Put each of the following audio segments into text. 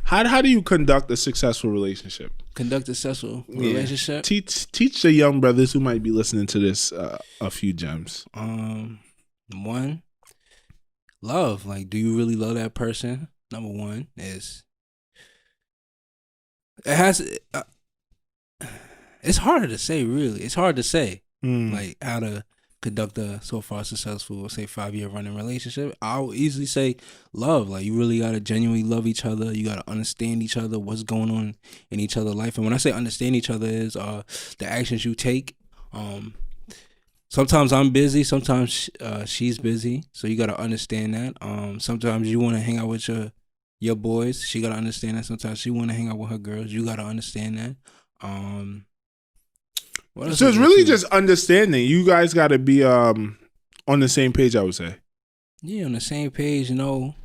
How do you conduct a successful relationship? Conduct a successful relationship. Teach the young brothers who might be listening to this a few gems. One, love. Like, do you really love that person? Number one is it's harder to say, really. It's hard to say like how to conduct a so far successful, say 5-year running relationship. I'll easily say love. Like, you really gotta genuinely love each other. You gotta understand each other, what's going on in each other's life. And when I say understand each other is the actions you take. Sometimes I'm busy, sometimes she's busy, so you gotta understand that. Sometimes you want to hang out with your boys, she gotta understand that. Sometimes she want to hang out with her girls, you gotta understand that. So it's really just understanding. You guys got to be on the same page, I would say. Yeah, on the same page, you know.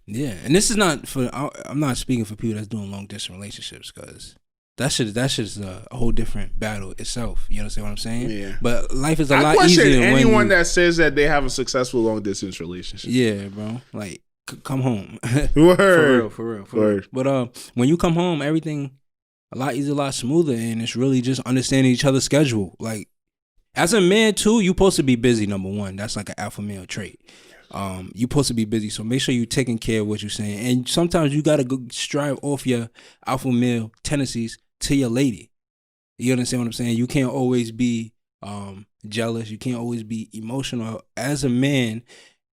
Yeah, and this is not for. I'm not speaking for people that's doing long distance relationships, because that's just a whole different battle itself. You understand what I'm saying? Yeah. But life is a lot question easier. Anyone that says that they have a successful long distance relationship. Yeah, bro. Like, come home. Word. For real. But when you come home, everything a lot easier, a lot smoother, and it's really just understanding each other's schedule. Like, as a man too, you're supposed to be busy. Number one, that's like an alpha male trait. You're supposed to be busy, so make sure you're taking care of what you're saying. And sometimes you gotta go strive off your alpha male tendencies to your lady. You understand what I'm saying? You can't always be jealous. You can't always be emotional as a man,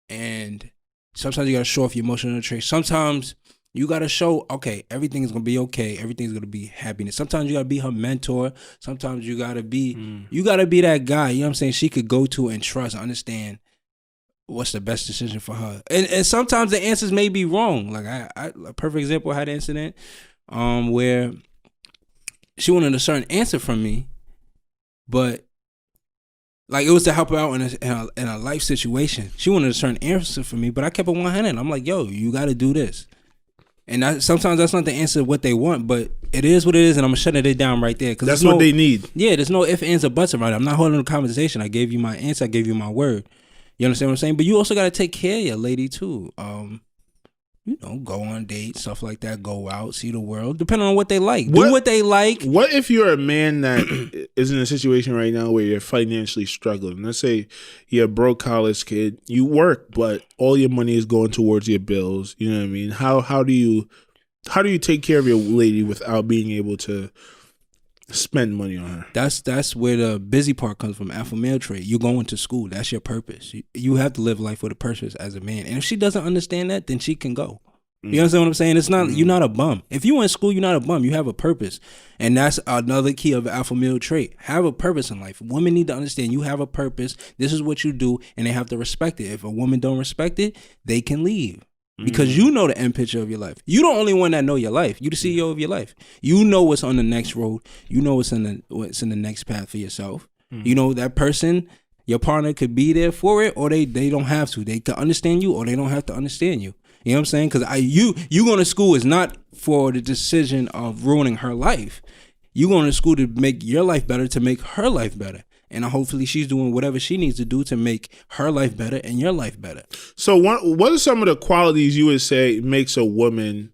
and sometimes you gotta show off your emotional traits. Sometimes you gotta show, okay, everything's gonna be okay. Everything's gonna be happiness. Sometimes you gotta be her mentor. Sometimes you gotta be that guy. You know what I'm saying? She could go to and trust, understand what's the best decision for her. And sometimes the answers may be wrong. Like I a perfect example, I had an incident where she wanted a certain answer from me, but like, it was to help her out in a life situation. She wanted a certain answer from me, but I kept it 100. I'm like, yo, you got to do this. And sometimes that's not the answer what they want, but it is what it is, and I'm going to shut it down right there. That's what they need. Yeah, there's no ifs, ands, or buts about it. I'm not holding a conversation. I gave you my answer. I gave you my word. You understand what I'm saying? But you also got to take care of your lady, too. You know, go on dates, stuff like that, go out, see the world, depending on what they like. Do what they like. What if you're a man that is in a situation right now where you're financially struggling? Let's say you're a broke college kid, you work, but all your money is going towards your bills. You know what I mean? How do you take care of your lady without being able to spend money on her? That's where the busy part comes from. Alpha male trait. You going to school. That's your purpose. You have to live life with a purpose as a man. And if she doesn't understand that, then she can go. You understand what I'm saying? It's not you're not a bum. If you in school, you're not a bum. You have a purpose. And that's another key of alpha male trait. Have a purpose in life. Women need to understand you have a purpose. This is what you do, and they have to respect it. If a woman don't respect it, they can leave. Because you know the end picture of your life. You the only one that know your life. You the CEO of your life. You know what's on the next road. You know what's in the next path for yourself. You know that person, your partner could be there for it, or they don't have to. They can understand you, or they don't have to understand you. You know what I'm saying? Because you going to school is not for the decision of ruining her life. You going to school to make your life better, to make her life better. And hopefully she's doing whatever she needs to do to make her life better and your life better. So what are some of the qualities you would say makes a woman,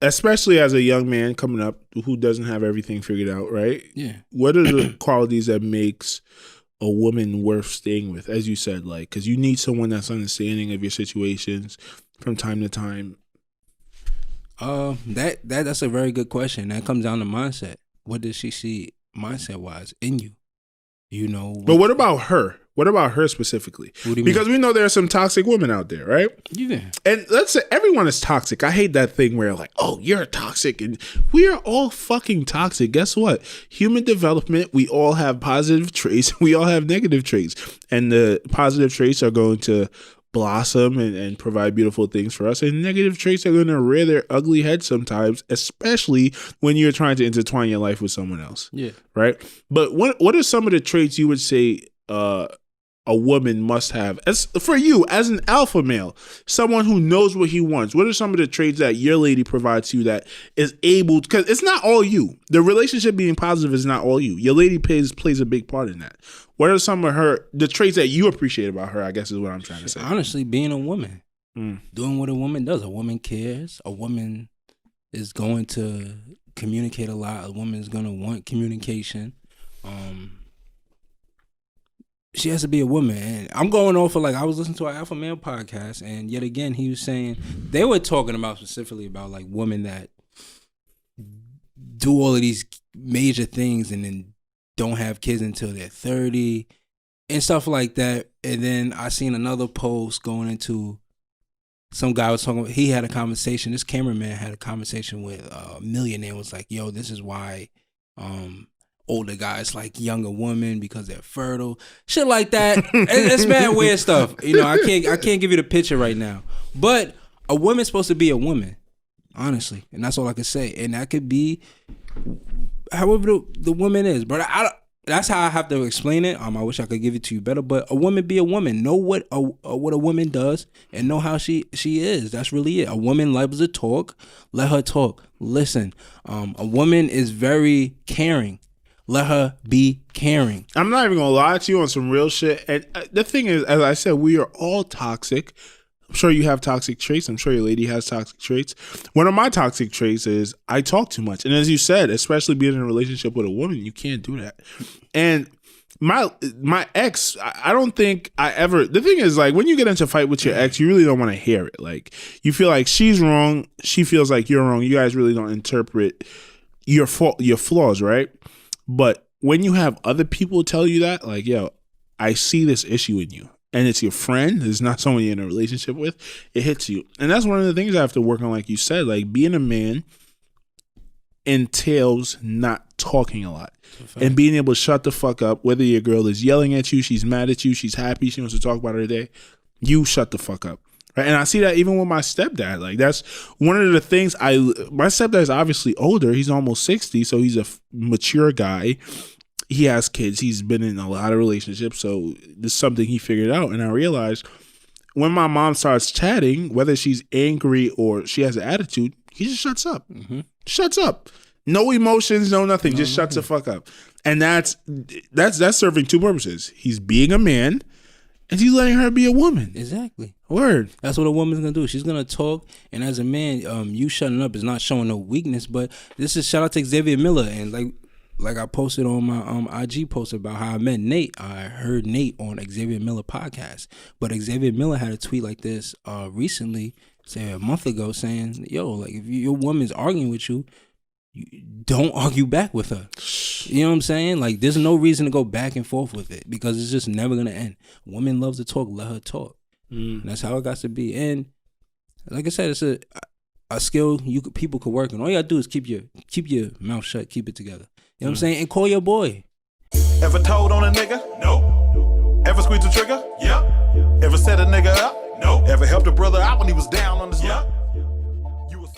especially as a young man coming up who doesn't have everything figured out, right? Yeah. What are the qualities that makes a woman worth staying with, as you said, like, because you need someone that's understanding of your situations from time to time? That's a very good question. That comes down to mindset. What does she see mindset wise in you? You know. But what about her? What about her specifically? What do you because mean? we know there are some toxic women out there, right? Yeah. And let's say everyone is toxic. I hate that thing where like, oh, you're toxic. And we are all fucking toxic. Guess what? Human development, we all have positive traits. We all have negative traits. And the positive traits are going to blossom and provide beautiful things for us. And negative traits are going to rear their ugly head sometimes, especially when you're trying to intertwine your life with someone else. Yeah. Right? But what are some of the traits you would say a woman must have, as for you as an alpha male, someone who knows what he wants? What are some of the traits that your lady provides you that is able, because it's not all you. The relationship being positive is not all you. Your lady plays a big part in that. What are some of the traits that you appreciate about her, I guess is what I'm trying to say? Honestly, being a woman. doing what a woman does. A woman cares. A woman is going to communicate a lot. A woman is going to want communication. She has to be a woman. And I'm going off of, like, I was listening to an Alpha Male podcast, and yet again, he was saying, they were talking about specifically about, like, women that do all of these major things and then don't have kids until they're 30 and stuff like that. And then I seen another post going into, some guy was talking, he had a conversation, this cameraman had a conversation with a millionaire, was like, yo, this is why older guys like younger women because they're fertile, shit like that. It's mad weird stuff. You know, I can't give you the picture right now. But a woman's supposed to be a woman, honestly, and that's all I can say. And that could be however the woman is. But that's how I have to explain it. I wish I could give it to you better. But a woman be a woman. Know what a woman does and know how she is. That's really it. A woman loves to talk. Let her talk. Listen. A woman is very caring. Let her be caring. I'm not even gonna lie to you on some real shit. And the thing is, as I said, we are all toxic. I'm sure you have toxic traits. I'm sure your lady has toxic traits. One of my toxic traits is I talk too much. And as you said, especially being in a relationship with a woman, you can't do that. And my ex, I don't think I ever, the thing is, like, when you get into a fight with your ex, you really don't want to hear it. Like, you feel like she's wrong. She feels like you're wrong. You guys really don't interpret your flaws, right? But when you have other people tell you that, like, yo, I see this issue in you, and it's your friend, it's not someone you're in a relationship with, it hits you. And that's one of the things I have to work on, like you said. Like, being a man entails not talking a lot and being able to shut the fuck up. Whether your girl is yelling at you, she's mad at you, she's happy, she wants to talk about her day, you shut the fuck up. Right? And I see that even with my stepdad. Like, that's one of the things my stepdad is obviously older. He's almost 60, so he's a mature guy. He has kids. He's been in a lot of relationships, so this is something he figured out. And I realized when my mom starts chatting, whether she's angry or she has an attitude, he just shuts up. Mm-hmm. Shuts up. No emotions, no nothing. Just shuts the fuck up. And that's serving two purposes. He's being a man, and he's letting her be a woman. Exactly. Word. That's what a woman's gonna do. She's gonna talk, and as a man, you shutting up is not showing no weakness. But this is shout out to Xavier Miller, and like I posted on my IG post about how I met Nate. I heard Nate on Xavier Miller podcast, but Xavier Miller had a tweet like this recently, say a month ago, saying, "Yo, like if your woman's arguing with you, don't argue back with her." You know what I'm saying? Like, there's no reason to go back and forth with it because it's just never gonna end. Women love to talk. Let her talk. And that's how it got to be. And like I said, it's a skill people could work on. All you gotta do is keep your mouth shut, keep it together. You know what I'm saying? And call your boy. Ever told on a nigga? No. Ever squeezed a trigger? Yeah. Ever set a nigga up? No. Ever helped a brother out when he was down on the slump? Yeah.